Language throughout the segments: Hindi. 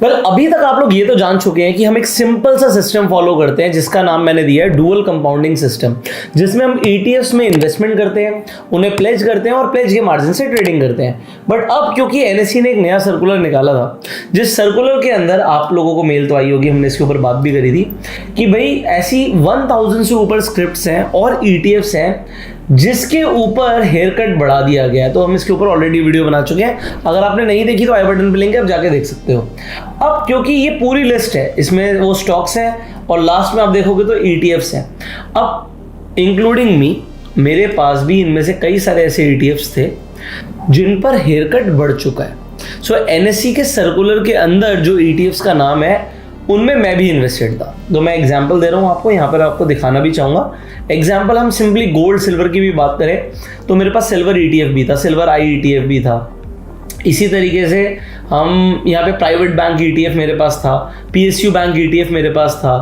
वेल अभी तक आप लोग ये तो जान चुके हैं कि हम एक सिंपल सा सिस्टम फॉलो करते हैं जिसका नाम मैंने दिया है डुअल कंपाउंडिंग सिस्टम, जिसमें हम ETFs में इन्वेस्टमेंट करते हैं, उन्हें प्लेज करते हैं और प्लेज के मार्जिन से ट्रेडिंग करते हैं। बट अब क्योंकि NSE ने एक नया सर्कुलर निकाला था, जिस सर्कुलर के अंदर आप लोगों को मेल तो आई होगी, हमने इसके ऊपर बात भी करी थी कि भाई ऐसी 1000 से ऊपर स्क्रिप्ट्स हैं और ETFs हैं जिसके ऊपर हेयर कट बढ़ा दिया गया है। तो हम इसके ऊपर ऑलरेडी वीडियो बना चुके हैं, अगर आपने नहीं देखी तो आई बटन पे लिंक है, आप जाके देख सकते हो। अब क्योंकि ये पूरी लिस्ट है, इसमें वो स्टॉक्स हैं और लास्ट में आप देखोगे तो ETFs हैं। अब इंक्लूडिंग मी, मेरे पास भी इनमें से कई सारे ऐसे ETFs थे जिन पर हेयर कट बढ़ चुका है। सो NSE के सर्कुलर के अंदर जो ETFs का नाम है उनमें मैं भी इन्वेस्टेड था। तो मैं एग्जांपल दे रहा हूँ आपको, यहाँ पर आपको दिखाना भी चाहूँगा। एग्जांपल हम सिंपली गोल्ड सिल्वर की भी बात करें तो मेरे पास सिल्वर ETF भी था, सिल्वर आई ETF भी था। इसी तरीके से हम यहाँ पे प्राइवेट बैंक ETF मेरे पास था, PSU बैंक ETF मेरे पास था।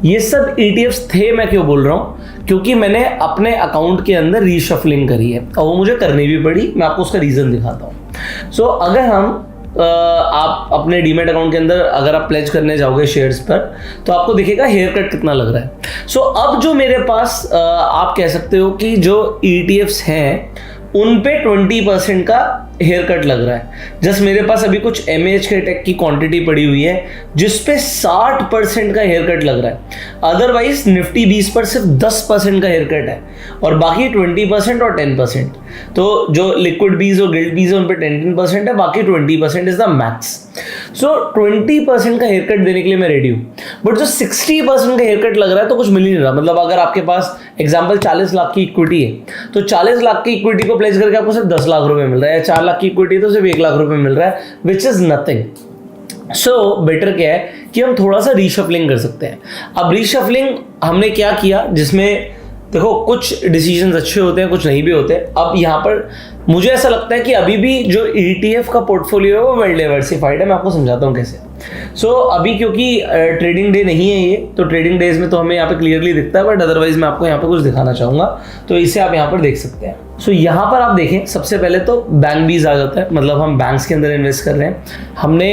ये सब ETFs थे। मैं क्यों बोल रहा हूँ? क्योंकि मैंने अपने अकाउंट के अंदर रीशफलिंग करी है और वो मुझे करनी भी पड़ी। मैं आपको उसका रीज़न दिखाता हूँ। सो अगर हम आप अपने डीमेट अकाउंट के अंदर अगर आप प्लेज करने जाओगे शेयर्स पर तो आपको दिखेगा हेयर कट कितना लग रहा है। सो अब जो मेरे पास आप कह सकते हो कि जो ETFs हैं उन पे 20% का हेयर कट लग रहा है। जस्ट मेरे पास अभी कुछ MAHK टेक की क्वांटिटी पड़ी हुई है जिस पे 60% का हेयर कट लग रहा है। अदरवाइज निफ्टी 20 पर सिर्फ 10% का हेयर कट है और बाकी 20% और 10%। तो जो लिक्विड बीज और गिल्ड बीज है उन पे 10% है, बाकी 20% इज द मैक्स। सो 20% का हेयर कट देने के लिए मैं रेडी हूँ। बट जो 60% का हेयर कट लग रहा है तो कुछ मिल ही नहीं रहा। मतलब अगर आपके पास एग्जाम्पल 40 लाख की इक्विटी है तो 40 लाख की इक्विटी को प्लेस करके आपको सिर्फ 10 लाख रुपए मिल रहा है, 4 लाख की इक्विटी तो सिर्फ 1 लाख रुपए मिल रहा है, which is nothing. So better क्या है कि हम थोड़ा सा रीशफलिंग कर सकते हैं। अब रीशफलिंग हमने क्या किया, जिसमें देखो कुछ डिसीजंस अच्छे होते हैं, कुछ नहीं भी होते। अब यहाँ पर मुझे ऐसा लगता है कि अभी भी जो ETF का पोर्टफोलियो है वो वेल डाइवर्सिफाइड है। मैं आपको समझाता हूँ कैसे। सो अभी क्योंकि ट्रेडिंग डे नहीं है ये, तो ट्रेडिंग डेज में तो हमें यहाँ पे क्लियरली दिखता है, बट अदरवाइज मैं आपको यहाँ पे कुछ दिखाना चाहूँगा, तो इसे आप यहाँ पर देख सकते हैं। सो यहाँ पर आप देखें, सबसे पहले तो बैंक बीज आ जाता है, मतलब हम बैंक्स के अंदर इन्वेस्ट कर रहे हैं। हमने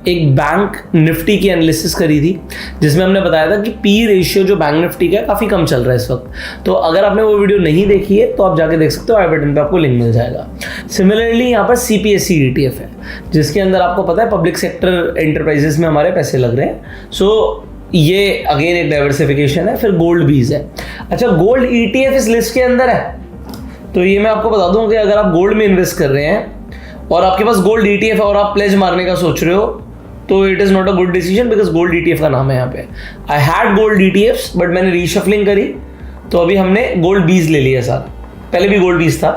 एक बैंक निफ्टी की एनालिसिस करी थी जिसमें हमने बताया था कि P रेशियो जो बैंक निफ्टी का है काफ़ी कम चल रहा है इस वक्त। तो अगर आपने वो वीडियो नहीं देखी है तो आप जाके देख सकते हो, आई बटन पे आपको लिंक मिल जाएगा। सिमिलरली यहाँ पर CPSE ETF है जिसके अंदर आपको पता है पब्लिक सेक्टर एंटरप्राइजेस में हमारे पैसे लग रहे हैं। सो ये अगेन एक डाइवर्सिफिकेशन है। फिर गोल्ड बीज है। अच्छा, गोल्ड ETF इस लिस्ट के अंदर है, तो ये मैं आपको बता दूं कि अगर आप गोल्ड में इन्वेस्ट कर रहे हैं और आपके पास गोल्ड ETF है और आप प्लेज मारने का सोच रहे हो तो it is not a good decision, because gold ETF का नाम है यहाँ पे। I had gold ETFs but मैंने रीशफलिंग करी तो अभी हमने गोल्ड बीज ले लिया सारा। पहले भी गोल्ड बीज था।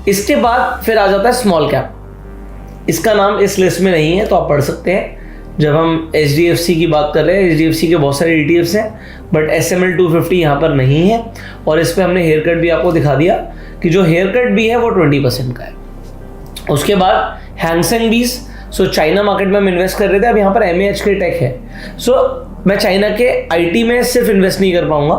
इसके बाद फिर आ जाता है स्मॉल कैप। इसका नाम इस लिस्ट में नहीं है तो आप पढ़ सकते हैं। जब हम HDFC की बात कर रहे हैं, HDFC के बहुत सारे ETFs हैं बट SML 250 यहाँ पर नहीं है। और इस पर हमने हेयर कट भी आपको दिखा दिया कि जो हेयर कट भी है वो 20% का है। उसके बाद हैंगसेंग बीज, सो चाइना मार्केट में हम इन्वेस्ट कर रहे थे। अब यहाँ पर MAHK टेक है। सो मैं चाइना के IT में सिर्फ इन्वेस्ट नहीं कर पाऊंगा,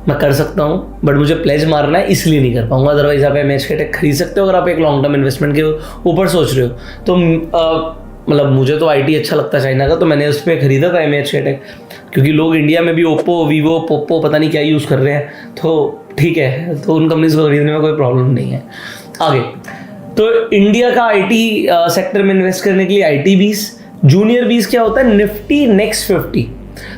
मैं कर सकता हूँ बट मुझे प्लेज मारना है इसलिए नहीं कर पाऊंगा। अदरवाइज आप MAHK टेक खरीद सकते हो अगर आप एक लॉन्ग टर्म इन्वेस्टमेंट के ऊपर सोच रहे हो तो। मतलब मुझे तो IT अच्छा लगता है चाइना का, तो मैंने उस पर खरीदा था MAHK टेक, क्योंकि लोग इंडिया में भी ओप्पो, वीवो, पोप्पो पता नहीं क्या यूज़ कर रहे हैं, तो ठीक है, तो उन कंपनीज को खरीदने में कोई प्रॉब्लम नहीं है। आगे तो इंडिया का IT सेक्टर में इन्वेस्ट करने के लिए IT बीज, जूनियर बीज क्या होता है, निफ्टी नेक्स्ट 50।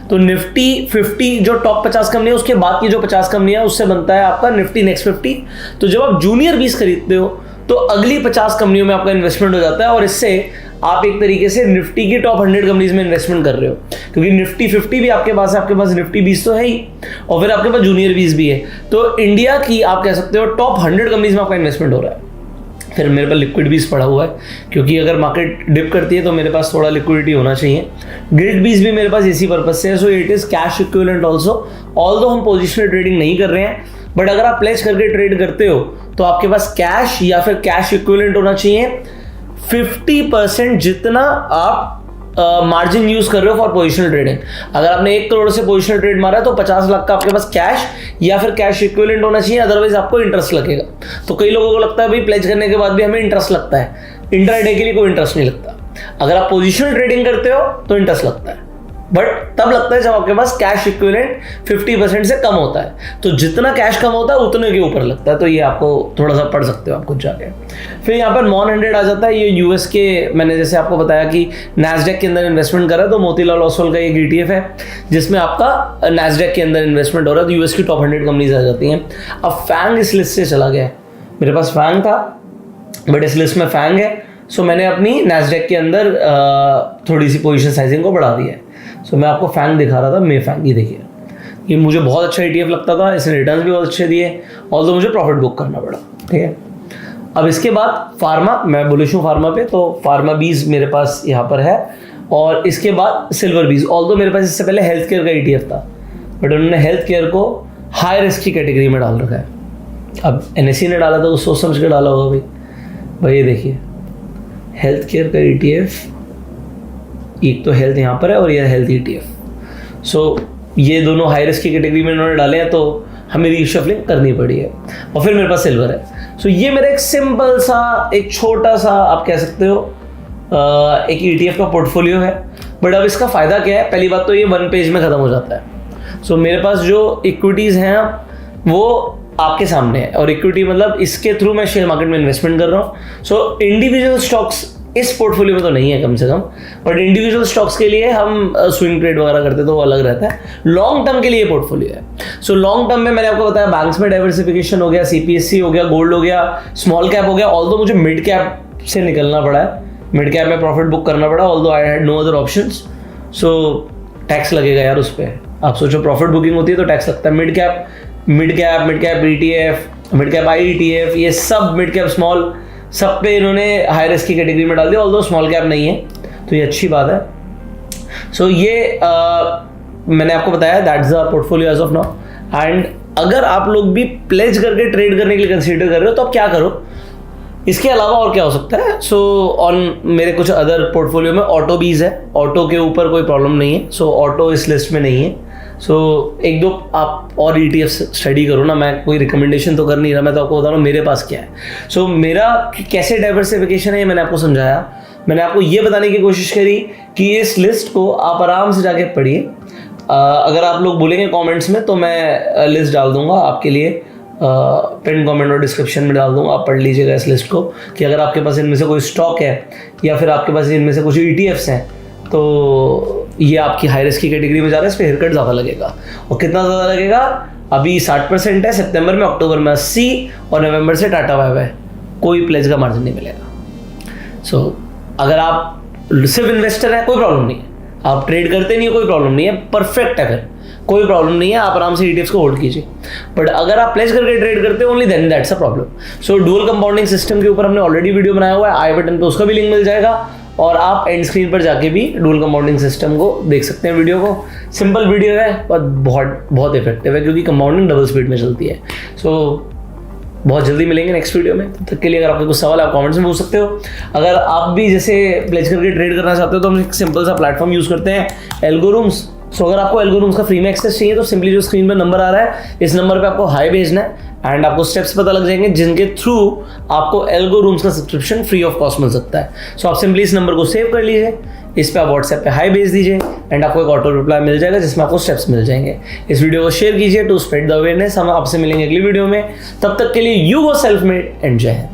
तो निफ्टी 50 जो टॉप 50 कंपनी है, उसके बाद की जो 50 कंपनी है उससे बनता है आपका निफ्टी नेक्स्ट 50। तो जब आप जूनियर बीज खरीदते हो तो अगली 50 कंपनियों में आपका इन्वेस्टमेंट हो जाता है और इससे आप एक तरीके से निफ्टी की टॉप 100 कंपनीज में इन्वेस्टमेंट कर रहे हो, क्योंकि निफ्टी 50 भी आपके पास है, आपके पास निफ्टी 20 तो है ही और फिर आपके पास जूनियर 20 भी है। तो इंडिया की आप कह सकते हो टॉप 100 कंपनीज में आपका इन्वेस्टमेंट हो रहा है। फिर मेरे पास लिक्विड बीज पड़ा हुआ है, क्योंकि अगर मार्केट डिप करती है तो मेरे पास थोड़ा लिक्विडिटी होना चाहिए। गिल्ड बीज भी मेरे पास इसी पर्पज से है। So it is cash equivalent also, although हम पोजिशनल ट्रेडिंग नहीं कर रहे हैं, बट अगर आप प्लेस करके ट्रेड करते हो तो आपके पास कैश या फिर कैश इक्विवेलेंट होना चाहिए 50% जितना आप मार्जिन यूज कर रहे हो फॉर पोजिशनल ट्रेडिंग। अगर आपने 1 करोड़ से पोजिशनल ट्रेड मारा है तो 50 लाख का आपके पास कैश या फिर कैश इक्विवेलेंट होना चाहिए, अदरवाइज आपको इंटरेस्ट लगेगा। तो कई लोगों को लगता है भाई प्लेज करने के बाद भी हमें इंटरेस्ट लगता है, इंट्राडे के लिए कोई इंटरेस्ट नहीं लगता। अगर आप पोजिशनल ट्रेडिंग करते हो तो इंटरेस्ट लगता है, बट तब लगता है जब आपके पास कैश इक्विवेलेंट 50% से कम होता है। तो जितना कैश कम होता है उतने के ऊपर लगता है। तो ये आपको थोड़ा सा पढ़ सकते हो आप खुद जाके। फिर यहाँ पर नॉन 100 आ जाता है। ये यूएस के, मैंने जैसे आपको बताया कि नैस्डैक के अंदर इन्वेस्टमेंट करा, तो मोतीलाल ओसवाल का एक ETF है जिसमें आपका नैस्डैक के अंदर इन्वेस्टमेंट हो रहा है। तो यूएस की टॉप 100 कंपनीज आ जाती हैं। अब फैंग इस लिस्ट से चला गया है। मेरे पास फैंग था बट इस लिस्ट में फैंग है, सो मैंने अपनी नैस्डैक के अंदर थोड़ी सी पोजीशन साइजिंग को बढ़ा दिया है। सो मैं आपको फैंग दिखा रहा था, मे फैंग, ये देखिए, ये मुझे बहुत अच्छा ETF लगता था, इसने रिटर्न्स भी बहुत अच्छे दिए, और तो मुझे प्रॉफिट बुक करना पड़ा। ठीक है, अब इसके बाद फार्मा, मैं बुलिश हूँ फार्मा पे, तो फार्मा बीज मेरे पास यहाँ पर है। और इसके बाद सिल्वर बीज, ऑल्दो मेरे पास इससे पहले हेल्थ केयर का ETF था, बट उन्होंने हेल्थ केयर को हाई रिस्क की कैटेगरी में डाल रखा है। अब NSE ने डाला था तो सोच समझ के डाला होगा भाई। ये देखिए, हेल्थ केयर का ETF, एक तो हेल्थ यहाँ पर है और ये हेल्थ ETF। सो ये दोनों हाई रिस्क की कैटेगरी में इन्होंने डाले हैं, तो हमें रीशफलिंग करनी पड़ी है। और फिर मेरे पास सिल्वर है। सो ये मेरा एक सिंपल सा, एक छोटा सा, आप कह सकते हो एक ETF का पोर्टफोलियो है। बट अब इसका फ़ायदा क्या है? पहली बात तो ये 1 पेज में ख़त्म हो जाता है। सो मेरे पास जो इक्विटीज़ हैं वो आपके सामने है, और इक्विटी मतलब इसके थ्रू मैं शेयर मार्केट में इन्वेस्टमेंट कर रहा हूँ। सो इंडिविजुअल स्टॉक्स इस पोर्टफोलियो में तो नहीं है कम से कम, बट इंडिविजुअल स्टॉक्स के लिए हम स्विंग ट्रेड वगैरह करते तो वो अलग रहता है। लॉन्ग टर्म के लिए पोर्टफोलियो है। सो लॉन्ग टर्म में मैंने आपको बताया बैंक्स में डाइवर्सिफिकेशन हो गया, CPSE हो गया, गोल्ड हो गया, स्मॉल कैप हो गया। ऑल्दो मुझे मिड कैप से निकलना पड़ा है, मिड कैप में प्रॉफिट बुक करना पड़ा, although I had no other options. So tax लगेगा यार उस पर। आप सोचो प्रॉफिट बुकिंग होती है तो टैक्स लगता है। Mid cap ETF, mid cap IETF, ये सब मिड कैप स्मॉल, सब पे इन्होंने हाई रिस्क की कैटेगरी में डाल दिया, ऑल्दो स्मॉल कैप नहीं है, तो ये अच्छी बात है। सो ये मैंने आपको बताया, that's the portfolio as of now. And अगर आप लोग भी प्लेज करके ट्रेड करने के लिए कंसीडर कर रहे हो तो आप क्या करो, इसके अलावा और क्या हो सकता है? सो ऑन मेरे कुछ अदर पोर्टफोलियो में ऑटो बीज है, ऑटो के ऊपर कोई प्रॉब्लम नहीं है। सो ऑटो इस लिस्ट में नहीं है। सो एक दो आप और ETF स्टडी करो ना, मैं कोई रिकमेंडेशन तो कर नहीं रहा, मैं तो आपको बता रहा हूँ मेरे पास क्या है। सो मेरा कैसे डाइवर्सिफिकेशन है ये मैंने आपको समझाया। मैंने आपको ये बताने की कोशिश करी कि इस लिस्ट को आप आराम से जाके पढ़िए। अगर आप लोग बोलेंगे कमेंट्स में तो मैं लिस्ट डाल दूंगा आपके लिए, पिन कमेंट और डिस्क्रिप्शन में डाल दूंगा, आप पढ़ लीजिएगा इस लिस्ट को, कि अगर आपके पास इनमें से कोई स्टॉक है या फिर आपके पास इनमें से कुछ ETFs हैं तो ये आपकी हाई रिस्क की कैटेगरी में जा रहा है, इस पर हेयरकट ज़्यादा लगेगा। और कितना ज़्यादा लगेगा? अभी 60% है, सितंबर में, अक्टूबर में 80, और नवंबर से टाटा बाय बाय, कोई प्लेज का मार्जिन नहीं मिलेगा। सो अगर आप सिर्फ इन्वेस्टर हैं कोई प्रॉब्लम नहीं है, आप ट्रेड करते नहीं है कोई प्रॉब्लम नहीं है, परफेक्ट है, फिर कोई प्रॉब्लम नहीं है, आप आराम से ETFs को होल्ड कीजिए। बट अगर आप प्लेज करके ट्रेड करते हो only then that's a problem. So dual compounding system के ऊपर हमने ऑलरेडी वीडियो बनाया हुआ है, आई बटन पे उसका भी लिंक मिल जाएगा, और आप एंड स्क्रीन पर जाके भी डुअल कंपाउंडिंग सिस्टम को देख सकते हैं वीडियो को। सिंपल वीडियो है पर बहुत इफेक्टिव है, क्योंकि कंपाउंडिंग डबल स्पीड में चलती है। सो बहुत जल्दी मिलेंगे नेक्स्ट वीडियो में। तब तक के लिए अगर आपके कुछ सवाल आप कमेंट्स में पूछ सकते हो। अगर आप भी जैसे प्लेज करके ट्रेड करना चाहते हो तो हम एक सिंपल सा प्लेटफॉर्म यूज़ करते हैं, एल्गोरूम्स। सो अगर आपको एल्गोरूम्स का फ्री में एक्सेस चाहिए तो सिंपली जो स्क्रीन पर नंबर आ रहा है, इस नंबर पे आपको हाई भेजना है, एंड आपको स्टेप्स पता लग जाएंगे जिनके थ्रू आपको एल्गोरूम्स का सब्सक्रिप्शन फ्री ऑफ कॉस्ट मिल सकता है। सो आप सिंपली इस नंबर को सेव कर लीजिए, इस पे आप व्हाट्सएप पे हाई भेज दीजिए, एंड आपको एक ऑटो रिप्लाई मिल जाएगा जिसमें आपको स्टेप्स मिल जाएंगे। इस वीडियो को शेयर कीजिए टू स्प्रेड द अवेयरनेस। हम आपसे मिलेंगे अगली वीडियो में, तब तक के लिए you go self made and जय हिंद।